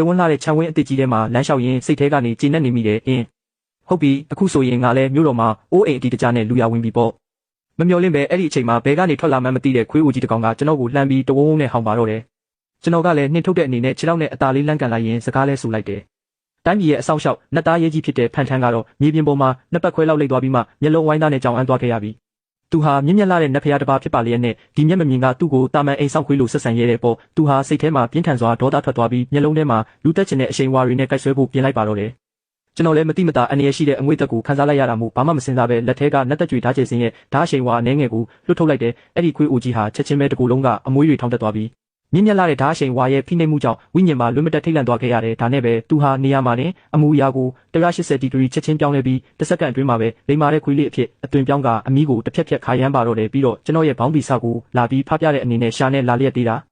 ဝန်းလာတဲ့ခြံဝင်းအစ်စ်ကြီးထဲမှာလမ်းလျှောက်ရင်းစိတ်ထဲကနေကျေနပ်နေမိတယ်ဟုတ်ပြီအခုဆိုရင်ငါလည်းမြို့တော်မှာအိုးအိမ်အတီးတကြားနဲ့လူရဝင်ပြီပေါ့မမျော်လင့်ပဲအဲ့ဒီအချိန်မှာဘဲကနေထွက်လာမှန်းမသိတဲ့ခွေးအိုကြီးတစ်ကောင်ကကျွန်တော်ကိုလှမ်းပြီးတဝုံဝုံနဲ့ဟောင်ပါတော့တယ်ကျွန်တော်ကလည်းနှင်ထုတ်တဲ့အနေနဲ့ခြေထောက်နဲ့အသာလေးလန့်ကန်လိုက်ရင်စကားလဲဆူလိုက်တယ်တိုင်းပြည်ရဲ့အဆောင်ရှောက်နှစ်သားရဲကြီးဖြစ်တဲ့ဖန်ထန်းကတော့မြေပြင်ပေါ်မှာနှစ်ပတ်ခွဲလောက်လိမ့်သွားပြီးမှမျက်လုံးဝိုင်းသားနဲ့ကြောင်အန်းသွားခဲ့ရပြီသူဟာမြင့်မြတ်လာတဲ့နတ်ဖျားတစ်ပါးဖြစ်ပါလျက်နဲ့ဒီမျက်မမြင်ကသူ့ကိုတာမန်အိမ်ဆောင်ခွေးလိုဆက်ဆံရဲတဲ့ပေါ့သူဟာစိတ်ထဲမှာပြင်းထန်စွာဒေါသထွက်သွားပြီးမျက်လုံးထဲမှာလူတက်ချင်တဲ့အရှိန်ဝါတွေနဲ့ကိုက်ဆွဲဖို့ပြင်လိုက်ပါတော့တယ်ကျွန်တော်လည်းမတိမတာအနေရရှိတဲ့အငွေ့သက်ကိုခန်းစားလိုက်ရတာမို့ဘာမှမစင်စားပဲလက်ထဲကနတ်သက်ကြွေဓာတ်ကျစင်းရဲ့ဓာတ်အရှိန်ဝါအနှဲငယ်ကိုလွတ်ထုတ်လိုက်တယ်အဲ့ဒီခွေးအိုကြီးဟာချက်ချင်းပဲတကူလုံးကအမွှေးတွေထောင်တက်သွားပြီးမြင့်မြတ်လာတဲ့ဓာတ်အရှိန်ဝါရဲ့ဖိနှိပ်မှုကြောင့်ဝိညာဉ်မှာလွတ်မတက်ထိတ်လန့်သွားခဲ့ရတယ်ဒါနဲ့ပဲသူဟာနေရာမှာတင်အမူအရာကို180ဒီဂရီချက်ချင်းပြောင်းလဲပြီးတစ်စက္ကန့်အတွင်းမှာပဲလိမ္မာတဲ့ခွေးလေးအဖြစ်အသွင်ပြောင်းကအမီးကိုတစ်ဖြက်ဖြက်ခါရမ်းပါတော့တယ်ပြီးတော့ကျွန်တော်ရဲ့ဘောင်းဘီဆောက်ကိုလာပြီးဖပြတဲ့အနေနဲ့ရှာနဲ့လာလျက်သေးတာ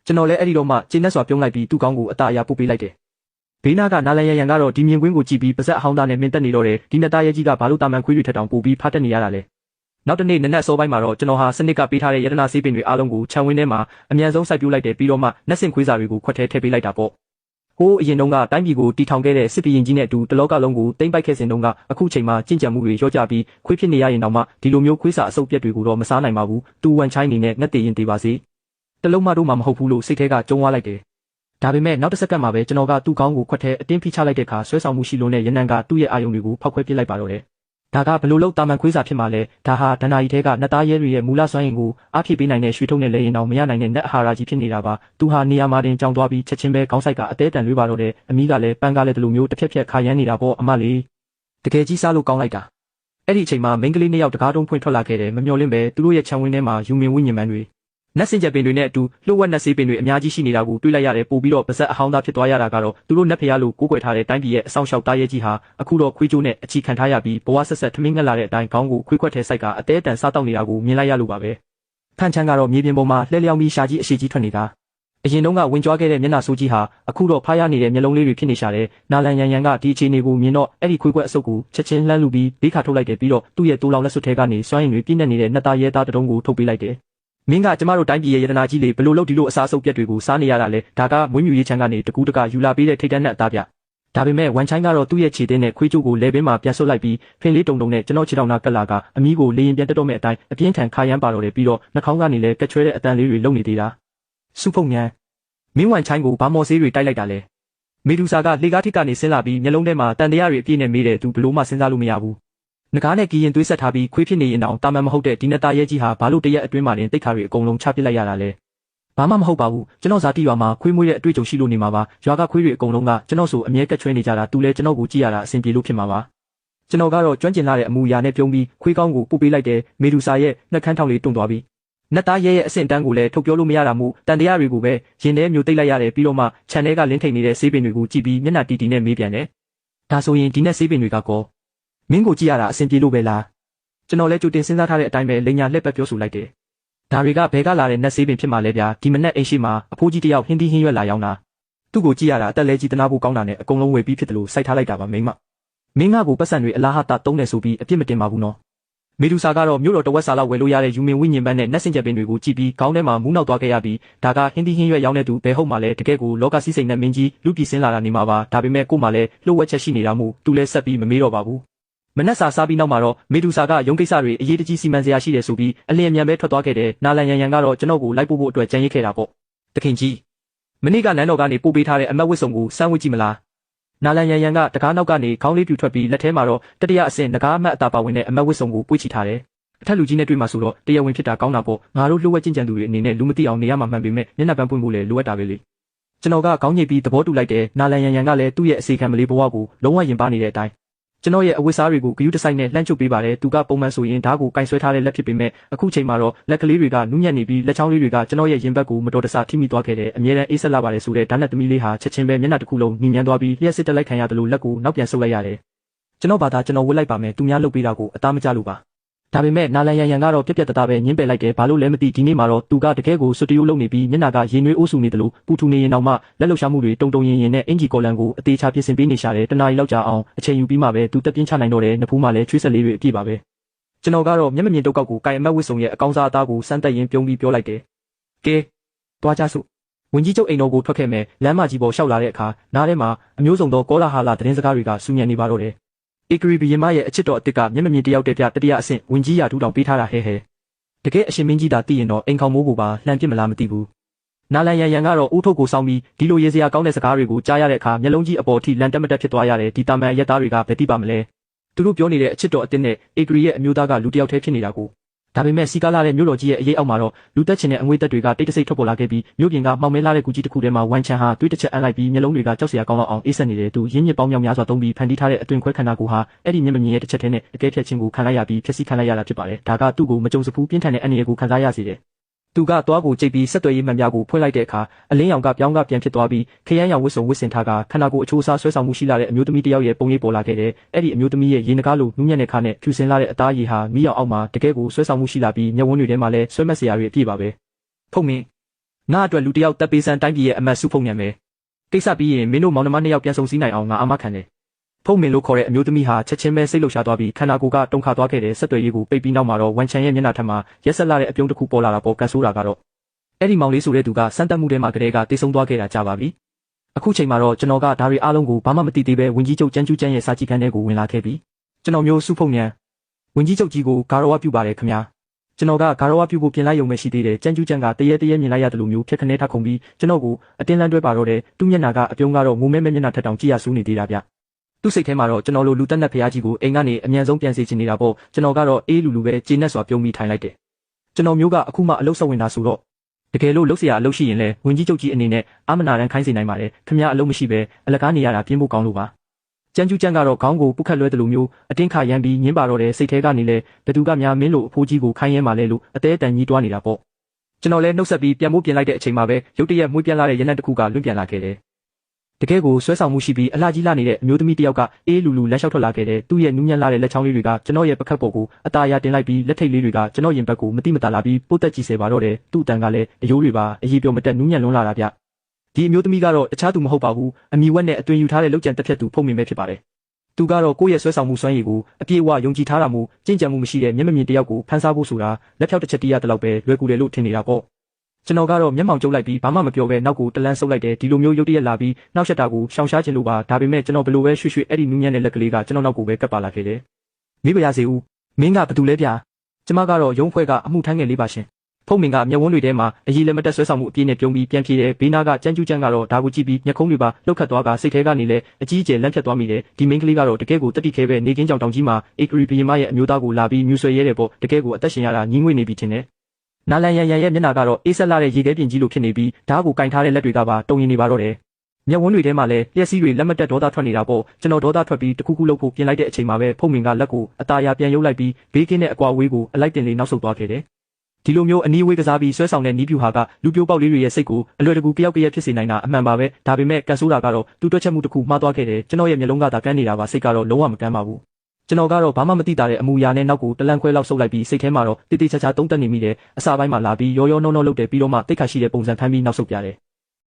ကျွန်တော်လည်းအဲ့ဒီတော့မှကျင်းနဲ့စွာပြုံးလိုက်ပြီးသူ့ကောင်းကိုအတာအရာပုတ်ပေးလိုက်တယ်ဘေးနားကနာလန်ရန်ကတော့ဒီမြင်ကွင်းကိုကြည့်ပြီးပါဇက်အဟောင်းသားနဲ့မင်းတက်နေတော့တယ်ဒီနှစ်သားရဲကြီးကဘာလို့တာမန်ခွေးတွေထက်တောင်ပိုပြီးဖတ်တက်နေရတာလဲနောက်တနေ့နနက်စောပိုင်းမှာတော့ကျွန်တော်ဟာစနစ်ကပေးထားတဲ့ရတနာဆေးပင်တွေအားလုံးကိုခြံဝင်းထဲမှာအမြန်ဆုံးစိုက်ပျိုးလိုက်တယ်ပြီးတော့မှနက်စင်ခွေးစာတွေကိုခွက်ထဲထည့်ပေးလိုက်တာပေါ့ဟိုးအရင်တုန်းကတိုင်းပြည်ကိုတီထောင်ခဲ့တဲ့စစ်ဘီရင်ကြီးနဲ့အတူတလောကလုံးကိုတိမ့်ပိုက်ခဲ့စဉ်တုန်းကအခုချိန်မှာကြင်ကြံမှုတွေရောကြပြီးခွေးဖြစ်နေရရင်တောင်မှဒီလိုမျိုးခွေးစာအစုပ်ပြက်တွေကိုတော့မစားနိုင်ပါဘူးသူဝန်ချိုင်းနေနဲ့ငှက်တည်ရင်တည်ပါစေတလုံးမတို့မှမဟုတ်ဘူးလို့စိတ်ထဲကကြုံသွားလိုက်တယ်ဒါပေမဲ့နောက်တစ်စက္ကန့်မှာပဲကျွန်တော်ကသူ့ကောင်းကိုခွက်ထဲအတင်းဖိချလိုက်တဲ့အခါဆွဲဆောင်မှုရှိလို့နဲ့ရနံကသူ့ရဲ့အာယုံတွေကိုဖောက်ခွဲပစ်လိုက်ပါတော့တယ်ဒါကဘလို့လို့တာမန်ခွေးစာဖြစ်မှလဲဒါဟာဒဏ္ဍာရီထဲကနှစ်သားရဲတွေရဲ့မူလစွမ်းရည်ကိုအားဖြည့်ပေးနိုင်တဲ့ရွှေထုံးနဲ့လဲရင်တော့မရနိုင်တဲ့နတ်အာဟာရကြီးဖြစ်နေတာပါသူဟာနေရာမှာတင်ကြောင်သွားပြီးချက်ချင်းပဲခေါင်းဆိုင်ကအသေးတန်လွေးပါတော့တယ်အမီးကလည်းပန်းကားလည်းဒီလိုမျိုးတစ်ဖြက်ဖြက်ခါရမ်းနေတာပေါ့အမလေးတကယ်ကြီးစားလို့ကောင်းလိုက်တာအဲ့ဒီအချိန်မှာမိန်းကလေးနှစ်ယောက်တကားတုံးဖွင့်ထွက်လာခဲ့တယ်မမျှော်လင့်ပဲသူတို့ရဲ့ခြံဝင်းထဲမှာယူမင်ဝိညာဉ်မှန်တွေနတ်စင်ကြပင်တွေနဲ့အတူလှုပ်ဝက်နတ်ဆေးပင်တွေအများကြီးရှိနေတာကိုတွေ့လိုက်ရတယ်ပို့ပြီးတော့ပါဇက်အဟောင်းသားဖြစ်သွားရတာကတော့သူတို့နတ်ဖျားလိုကိုးကွယ်ထားတဲ့တိုင်းပြည်ရဲ့အဆောင်ရှောက်သားရဲကြီးဟာအခုတော့ခွေးကျိုးနဲ့အချီခံထားရပြီးဘဝဆက်ဆက်ထမင်းငက်လာတဲ့အတိုင်းခေါင်းကိုခွေးခွက်ထဲစိုက်ကအသေးအတန်စားတောက်နေတာကိုမြင်လိုက်ရလို့ပါပဲဖန်ချန်းကတော့မြေပြင်ပေါ်မှာလှဲလျောင်းပြီးရှာကြီးအရှိကြီးထွက်နေတာအရင်တုန်းကဝင်ကြွားခဲ့တဲ့မျက်နှာဆိုးကြီးဟာအခုတော့ဖားရနေတဲ့မျက်လုံးလေးတွေဖြစ်နေရှာတယ်နာလန်ရန်ရန်ကဒီအခြေအနေကိုမြင်တော့အဲ့ဒီခွေးခွက်အစုပ်ကိုချက်ချင်းလှမ်းလူပြီးဘေးခါထုတ်လိုက်တယ်ပြီးတော့သူ့ရဲ့တိုးလောင်လက်စွပ်ထဲကနေစွမ်းရည်တွေပြည့်နေနေတဲ့နှစ်သားရဲသားတုံးကိုထုတ်ပေးလိုက်တယ်မင်းကကျမတို့တိုင်းပြည်ရဲ့ယတနာကြီးလေးဘလို့လို့ဒီလိုအစားအဆုပ်ပြက်တွေကိုစားနေရတာလဲဒါကမွေးမြူရေးချမ်းကနေတကူးတကယူလာပေးတဲ့ထိတ်တန်းနဲ့အသားပြဒါပေမဲ့ဝန်ချိုင်းကတော့သူ့ရဲ့ခြေသေးနဲ့ခွေးကျိုးကိုလဲပင်မှာပြန်ဆွတ်လိုက်ပြီးဖင်လေးတုံတုံနဲ့ကျွန်တော်ခြေထောက်နာကက်လာကအမီးကိုလေရင်ပြန်တက်တော့မဲ့အတိုင်းအပြင်းထန်ခါရမ်းပါတော့တယ်ပြီးတော့နှာခေါင်းကနေလဲကက်ချွဲတဲ့အတန်လေးတွေလုံနေသေးတာစုဖုတ်မြန်မင်းဝန်ချိုင်းကိုဘာမော်ဆေးတွေတိုက်လိုက်တာလဲမေဒူဆာကလေကားထိကနေဆင်းလာပြီးမျက်လုံးထဲမှာတန်တရားတွေအပြည့်နဲ့မေးတယ်သူဘလို့မှစဉ်းစားလို့မရဘူးငကားနဲ့ကီရင်သွေးဆက်ထားပြီးခွေးဖြစ်နေရင်တောင်တာမန်မဟုတ်တဲ့ဒီနှစ်သားရဲကြီးဟာဘာလို့တရက်အတွင်းမှာတင်တိတ်ခါတွေအကုန်လုံးချပစ်လိုက်ရတာလဲဘာမှမဟုတ်ပါဘူးကျွန်တော်ဇာတိရွာမှာခွေးမွေးတဲ့အတွေ့အကြုံရှိလို့နေမှာပါရွာကခွေးတွေအကုန်လုံးကကျွန်တော်ဆိုအမြဲကက်ချွဲနေကြတာသူလဲကျွန်တော်ကိုကြည့်ရတာအဆင်ပြေလို့ဖြစ်မှာပါကျွန်တော်ကတော့ကျွမ်းကျင်လာတဲ့အမူအရာနဲ့ပြုံးပြီးခွေးကောင်းကိုပို့ပေးလိုက်တယ်မေဒူဆာရဲ့နှက်ခမ်းထောင်လေးတွန့်သွားပြီးနှစ်သားရဲရဲ့အဆင့်တန်းကိုလည်းထုတ်ပြောလို့မရတာမို့တန်တရားတွေကိုပဲရင်ထဲမျိုးတိတ်လိုက်ရတယ်ပြီးတော့မှခြံထဲကလင်းထိန်နေတဲ့ဆေးပင်တွေကိုကြည့်ပြီးမျက်နှာတီတီနဲ့မေးပြန်တယ်ဒါဆိုရင်ဒီနဲ့ဆေးပင်တွေကကောမင်းကိုကြည့်ရတာအဆင်ပြေလို့ပဲလားကျွန်တော်လည်းကြိုတင်စဉ်းစားထားတဲ့အတိုင်းပဲလိန်ညာလှည့်ပတ်ပြောဆိုလိုက်တယ်ဒါတွေကဘဲကလာတဲ့နတ်ဆေးပင်ဖြစ်မှလဲဗျာဒီမနက်အိမ်ရှိမှာအဖိုးကြီးတယောက်ဟင်းသီးဟင်းရွက်လာရောက်တာသူ့ကိုကြည့်ရတာအသက်လဲကြီးတနာဖို့ကောင်းတာနဲ့အကုန်လုံးဝေပြီးဖြစ်တယ်လို့စိုက်ထားလိုက်တာပါမိမမင်းငါ့ကိုပတ်စံတွေအလားဟာတာတုံးတယ်ဆိုပြီးအပြစ်မတင်ပါဘူးနော်မေဒူဆာကတော့မြို့တော်တဝက်စာလောက်ဝယ်လို့ရတဲ့ယူမင်ဝိညာဉ်ပန်းနဲ့နတ်စင်ကြပင်တွေကိုကြည့်ပြီးခေါင်းထဲမှာမူးနောက်သွားခဲ့ရပြီးဒါကဟင်းသီးဟင်းရွက်ရောင်းတဲ့သူဘယ်ဟုတ်မှလဲတကယ်ကိုလောကစီးစိမ်နဲ့မင်းကြီးလူပြည်စင်းလာတာနေမှာပါဒါပေမဲ့ကို့မှလည်းလှုပ်ဝက်ချက်ရှိနေတာမို့သူလည်းဆက်ပြီးမမေးတော့ပါဘူးမနက်စာစားပြီးနောက်မှာတော့မေဒူဆာကရုံးကိစ္စတွေအရေးတကြီးစီမံစရာရှိတယ်ဆိုပြီးအလင်းအမြန်ပဲထွက်သွားခဲ့တယ်နာလန်ရန်ရန်ကတော့ကျွန်တော်ကိုလိုက်ပို့ဖို့အတွက်ကြံရိတ်ခဲ့တာပေါ့တခင်ကြီးမနေ့ကနန်းတော်ကနေပို့ပေးထားတဲ့အမတ်ဝစ်စုံကိုစမ်းဝစ်ကြည့်မလားနာလန်ရန်ရန်ကတကားနောက်ကနေခေါင်းလေးပြူထွက်ပြီးလက်ထဲမှာတော့တတိယအဆင့်ငကားအမတ်အတာပါဝင်တဲ့အမတ်ဝစ်စုံကိုပွေ့ချထားတယ်အထက်လူကြီးနဲ့တွေ့မှဆိုတော့တရားဝင်ဖြစ်တာကောင်းတာပေါ့ငါတို့လှုပ်ဝက်ကျင့်ကြံသူတွေအနေနဲ့လူမသိအောင်နေရမှာမှန်ပေမဲ့မျက်နှာပန်းပွင့်ဖို့လည်းလိုအပ်တာပဲလေကျွန်တော်ကခေါင်းညိတ်ပြီးသဘောတူလိုက်တယ်နာလန်ရန်ရန်ကလည်းသူ့ရဲ့အစီခံမလေးဘဝကိုလုံးဝရင်ပါနေတဲ့အတိုင်းကျွန်တော်ရဲ့အဝတ်စားတွေကိုဂယုတစိုက်နဲ့လှမ်းချုပ်ပေးပါတယ်သူကပုံမှန်ဆိုရင်ဓာတ်ကိုကင်ဆွဲထားတဲ့လက်ဖြစ်ပေမဲ့အခုချိန်မှာတော့လက်ကလေးတွေကနူးညံ့နေပြီးလက်ချောင်းလေးတွေကကျွန်တော်ရဲ့ရင်ဘတ်ကိုမတော်တဆထိမိသွားခဲ့တယ်အမြဲတမ်းအေးဆက်လာပါတယ်ဆိုတဲ့ဓာတ်နဲ့သမီးလေးဟာချက်ချင်းပဲမျက်နှာတစ်ခုလုံးညင်ညမ်းသွားပြီးလျှက်စစ်တက်လိုက်ခံရတယ်လို့လက်ကိုနောက်ပြန်ဆုပ်လိုက်ရတယ်ကျွန်တော်ဘာသာကျွန်တော်ဝတ်လိုက်ပါမယ်သူများလုပ်ပေးတာကိုအသားမကျလို့ပါဒါပေမဲ့နာလန်ရန်ရန်ကတော့ပြက်ပြက်တသားပဲညင်းပယ်လိုက်တယ်ဘာလို့လဲမသိဒီနေ့မှာတော့သူကတကယ်ကိုစွတ်တရိုးလုံနေပြီးမျက်နှာကရင်နွေးအိုးဆူနေတယ်လို့ပူထူနေရင်တော့မှလက်လှုပ်ရှားမှုတွေတုံတုံရင်ရင်နဲ့အင်ဂျီကော်လန်ကိုအသေးချပြင်ဆင်ပေးနေရှာတယ်တနားရီလောက်ကြာအောင်အချိန်ယူပြီးမှပဲသူတက်ပြင်းချနိုင်တော့တယ်နဖူးမှလည်းချွေးဆက်လေးတွေအပြည့်ပါပဲကျွန်တော်ကတော့မျက်မမြင်တုတ်ကောက်ကိုကိုင်အမတ်ဝစ်စုံရဲ့အကောင်းစားအသားကိုစမ်းတက်ရင်းပြုံးပြီးပြောလိုက်တယ်ကဲတွားကြစို့ ဝင်ကြီးချုပ်အိမ်တော်ကိုထွက်ခဲ့မယ်လမ်းမကြီးပေါ်လျှောက်လာတဲ့အခါနားထဲမှာအမျိုးစုံသောကောလာဟလသတင်းစကားတွေကစူညံနေပါတော့တယ်ဧကရီဘီရင်မရဲ့အချစ်တော်အစ်စ်ကမျက်မမြင်တယောက်တည်းပြတတိယအဆင့်ဝင်ကြီးရာထူးတောင်ပေးထားတာဟဲတကယ်အရှင်မင်းကြီးသာသိရင်တော့အိမ်ခေါင်မိုးကိုပါလှန်ပစ်မလားမသိဘူးနာလန်ရန်ကတော့အိုးထုတ်ကိုစောင်းပြီးဒီလိုရေစရာကောင်းတဲ့စကားတွေကိုကြားရတဲ့အခါမျက်လုံးကြီးအပေါ်ထိလန်တက်မတက်ဖြစ်သွားရတယ်ဒီတာမန်ရက်သားတွေကဘယ်သိပါမလဲသူတို့ပြောနေတဲ့အချစ်တော်အစ်စ်နဲ့ဧကရီရဲ့အမျိုးသားကလူတစ်ယောက်တည်းဖြစ်နေတာကိုဒါပေမဲ့စီကားလာတဲ့မြို့တော်ကြီးရဲ့အရေးအောက်မှာတော့လူသက်ချင်တဲ့အငွေသက်တွေကတိတ်တဆိတ်ထွက်ပေါ်လာခဲ့ပြီးမြို့ပြင်ကမှောင်မဲလာတဲ့ကူကြီးတစ်ခုထဲမှာဝမ်ချန်ဟာတွေးတစ်ချက်အပ်လိုက်ပြီးမျက်လုံးတွေကကြောက်စရာကောင်းအောင်အေးဆက်နေတယ်သူရင်းညစ်ပေါင်းများစွာသုံးပြီးဖန်တီးထားတဲ့အသွင်ခွဲခန္ဓာကိုယ်ဟာအဲ့ဒီမျက်မမြင်ရဲ့တစ်ချက်တည်းနဲ့အကဲဖြတ်ခြင်းကိုခံလိုက်ရပြီးဖြစ်စီခံလိုက်ရတာဖြစ်ပါတယ်ဒါကသူ့ကိုမကြုံစဖူးပြင်းထန်တဲ့အန္တရာယ်ကိုခံစားရစေတယ်သူကသွားကိုကြိတ်ပြီးဆက်သွယ်ရေးမှန်ပြကိုဖွင့်လိုက်တဲ့အခါအလင်းရောင်ကပြောင်းကပြန်ဖြစ်သွားပြီးခရမ်းရောင်ဝစ်စုံဝစ်စင်ထားကခန္ဓာကိုယ်အချိုးအစားဆွဲဆောင်မှုရှိလာတဲ့အမျိုးသမီးတစ်ယောက်ရဲ့ပုံရိပ်ပေါ်လာခဲ့တယ်။အဲ့ဒီအမျိုးသမီးရဲ့ရေနဂါးလိုနူးညံ့တဲ့ခါနဲ့ဖြူစင်လာတဲ့အသားရည်ဟာမီးရောင်အောက်မှာတကယ်ကိုဆွဲဆောင်မှုရှိလာပြီးမျက်ဝန်းတွေထဲမှာလည်းဆွဲမက်စရာတွေအပြည့်ပါပဲ။ဖုန်မင်းငါအတွက်လူတစ်ယောက်တပ်ပေးစမ်းတိုင်းပြည်ရဲ့အမတ်စုဖုန်ညံပဲ။ကိစ္စပြီးရင်မင်းတို့မောင်နှမနှစ်ယောက်ပြန်ဆုံစည်းနိုင်အောင်ငါအာမခံတယ်။ဖုန်မင်းလို့ခေါ်တဲ့အမျိုးသမီးဟာချက်ချင်းပဲစိတ်လှုပ်ရှားသွားပြီးခန္ဓာကိုယ်ကတုန်ခါသွားခဲ့တဲ့ဆက်သွယ်ရေးကိုပိတ်ပြီးနောက်မှာတော့ဝန်ချန်ရဲ့မျက်နှာထက်မှာရက်ဆက်လာတဲ့အပြုံးတစ်ခုပေါ်လာတာပေါ်ကန်ဆိုးတာကတော့အဲ့ဒီမောင်လေးဆိုတဲ့သူကစမ်းတက်မှုထဲမှာကလေးကတိတ်ဆုံးသွားခဲ့တာကြာပါပြီ။အခုချိန်မှာတော့ကျွန်တော်ကဒါတွေအားလုံးကိုဘာမှမသိသေးပဲဝင်ကြီးချုပ်ကျန်းကျူးကျန်းရဲ့စာကြည့်ခန်းထဲကိုဝင်လာခဲ့ပြီ။ကျွန်တော်မျိုးစုဖုန်ညံဝင်ကြီးချုပ်ကြီးကိုဂါရဝပြုပါတယ်ခင်ဗျာ။ကျွန်တော်ကဂါရဝပြုဖို့ပြင်လိုက်ရုံပဲရှိသေးတယ်။ကျန်းကျူးကျန်းကတရေမြင်လိုက်ရတယ်လို့မျိုးဖြက်ခနဲထခုံပြီးကျွန်တော်ကိုအတင်းလန်းတွဲပါတော့တယ်။သူ့မျက်နှာကအပြုံးကတော့ငိုမဲမဲမျက်နှာထက်တောင်ကြည့်ရဆူးနေသေးတာဗျ။သူ့စိတ်ထဲမှာတော့ကျွန်တော်လိုလူတက်နက်ဖျားကြီးကိုအိမ်ကနေအမြန်ဆုံးပြန်စီချင်နေတာပေါ့။ကျွန်တော်ကတော့အေးလူပဲကျေနပ်စွာပြုံးပြီးထိုင်လိုက်တယ်။ကျွန်တော်မျိုးကအခုမှအလုပ်ဆက်ဝင်တာဆိုတော့တကယ်လို့လုပ်เสียအလုပ်ရှိရင်လဲဝင်ကြီးချုပ်ကြီးအနေနဲ့အာမနာရန်ခိုင်းစေနိုင်ပါတယ်ခင်ဗျားအလုပ်မရှိပဲအလကားနေရတာပြင်းဖို့ကောင်းလို့ပါကျန်းကျူးကျန်းကတော့ခေါင်းကိုပုတ်ခတ်လွဲတယ်လို့မျိုးအတင်းခါရမ်းပြီးညင်းပါတော့တဲ့စိတ်ထဲကနေလဲဘသူကများမင်းလို့အဖိုးကြီးကိုခိုင်းရဲမှလဲလို့အသေးအတန်ကြီးတွားနေတာပေါ့ကျွန်တော်လဲနှုတ်ဆက်ပြီးပြန်ဖို့ပြင်လိုက်တဲ့အချိန်မှာပဲရုတ်တရက်မွေးပြန်လာတဲ့ရနံ့တစ်ခုကလွင့်ပြန်လာခဲ့တယ်တကယ်ကိုဆွဲဆောင်မှုရှိပြီးအလှကြီးလာနေတဲ့အမျိုးသမီးတစ်ယောက်ကအေးလူလက်လျှောက်ထွက်လာခဲ့တယ်သူ့ရဲ့နူးညံ့လာတဲ့လက်ချောင်းလေးတွေကကျွန်တော်ရဲ့ပကတ်ပေါ်ကိုအตาရတင်လိုက်ပြီးလက်ထိပ်လေးတွေကကျွန်တော်ရင်ဘက်ကိုမတိမတာလာပြီးပို့သက်ကြည့်စေပါတော့တယ်သူ့အတန်ကလည်းအယိုးတွေပါအရေးပြောမတက်နူးညံ့လွန်းလာတာဗျဒီအမျိုးသမီးကတော့တခြားသူမဟုတ်ပါဘူးအမီဝက်နဲ့အသွင်ယူထားတဲ့လောက်ကျန်တက်ဖြတ်သူဖုံမင်ပဲဖြစ်ပါတယ်သူကတော့ကိုယ့်ရဲ့ဆွဲဆောင်မှုစွမ်းရည်ကိုအပြည့်အဝယုံကြည်ထားတာမို့ကြင်ကြံမှုမရှိတဲ့မျက်မမြင်တယောက်ကိုဖန်ဆားဖို့ဆိုတာလက်ဖြောက်တစ်ချက်တည်းရတဲ့လောက်ပဲလွယ်ကူတယ်လို့ထင်နေတာပေါ့ကျွန်တော်ကတော့မျက်မှောင်ကျုပ်လိုက်ပြီးဘာမှမပြောဘဲနောက်ကိုတလန်းဆုပ်လိုက်တယ်ဒီလိုမျိုးရုတ်တရက်လာပြီးနောက်ဆက်တာကိုရှောင်ရှားခြင်းလို့ပါဒါပေမဲ့ကျွန်တော်ဘယ်လိုပဲရွှေ့အဲ့ဒီနူးညံ့တဲ့လက်ကလေးကကျွန်တော်နောက်ကိုပဲကပ်ပါလာခဲ့တယ်မိပါရစေဦးမင်းကဘာတူလဲဗျာကျမကတော့ရုံးဖွဲ့ကအမှုထမ်းငယ်လေးပါရှင်ဖုံမင်ကမျက်ဝန်းတွေထဲမှာအရေးလည်းမတက်ဆွဲဆောင်မှုအပြည့်နဲ့ပြုံးပြီးပြန်ပြေးတယ်ဘေးနာကကြမ်းကျူးကြမ်းကတော့ဒါကိုကြည့်ပြီးမျက်ခုံးတွေပါလှုပ်ခတ်သွားကစိတ်ထဲကနေလည်းအကြီးအကျယ်လန့်ဖြတ်သွားမိတယ်ဒီမင်းကလေးကတော့တကယ်ကိုတက်တိခဲပဲနေကင်းကြောင်တောင်ကြီးမှာအေကရီဘီယမရဲ့အမျိုးသားကိုလာပြီးမြူဆွဲရဲတယ်ပေါ့တကယ်ကိုအသက်ရှင်ရတာညီးငွေ့နေပြီထင်တယ်နာလန်ရန်ရဲ့မျက်နှာကတော့အေးဆက်လာတဲ့ရေခဲပြင်ကြီးလိုဖြစ်နေပြီးဓာတ်ကိုကင်ထားတဲ့လက်တွေကပါတုံရင်နေပါတော့တယ်မျက်ဝန်းတွေထဲမှာလည်းလျှက်စီးတွေလက်မတက်ဒေါသထွက်နေတာပေါ့ကျွန်တော်ဒေါသထွက်ပြီးတခုခုလုပ်ဖို့ပြင်လိုက်တဲ့အချိန်မှာပဲဖုံမင်ကလက်ကိုအตาရပြန်ရုပ်လိုက်ပြီးဘေးကင်းတဲ့အကွာဝေးကိုအလိုက်တင်လေးနောက်ဆုတ်သွားခဲ့တယ်ဒီလိုမျိုးအနီးဝေးကစားပြီးဆွဲဆောင်တဲ့နီးပြူဟာကလူပြိုပေါက်လေးတွေရဲ့စိတ်ကိုအလွယ်တကူကြောက်ကြရက်ဖြစ်စေနိုင်တာအမှန်ပါပဲဒါပေမဲ့ကန်ဆိုးတာကတော့သူတွက်ချက်မှုတစ်ခုမှားသွားခဲ့တယ်ကျွန်တော်ရဲ့မျက်လုံးကသာကန်းနေတာပါစိတ်ကတော့လုံးဝမကန်းပါဘူးကျွန်တော်ကတော့ဘာမှမသိတာတဲ့အမူအရာနဲ့နောက်ကိုတလန့်ခွဲလောက်ဆုပ်လိုက်ပြီးစိတ်ထဲမှာတော့တိတိကျကျသုံးသပ်နေမိတယ်အစာပိုင်းမှာလာပြီးရောနှောလုပ်တယ်ပြီးတော့မှတိတ်ခါရှိတဲ့ပုံစံဖမ်းပြီးနောက်ဆုတ်ပြတယ်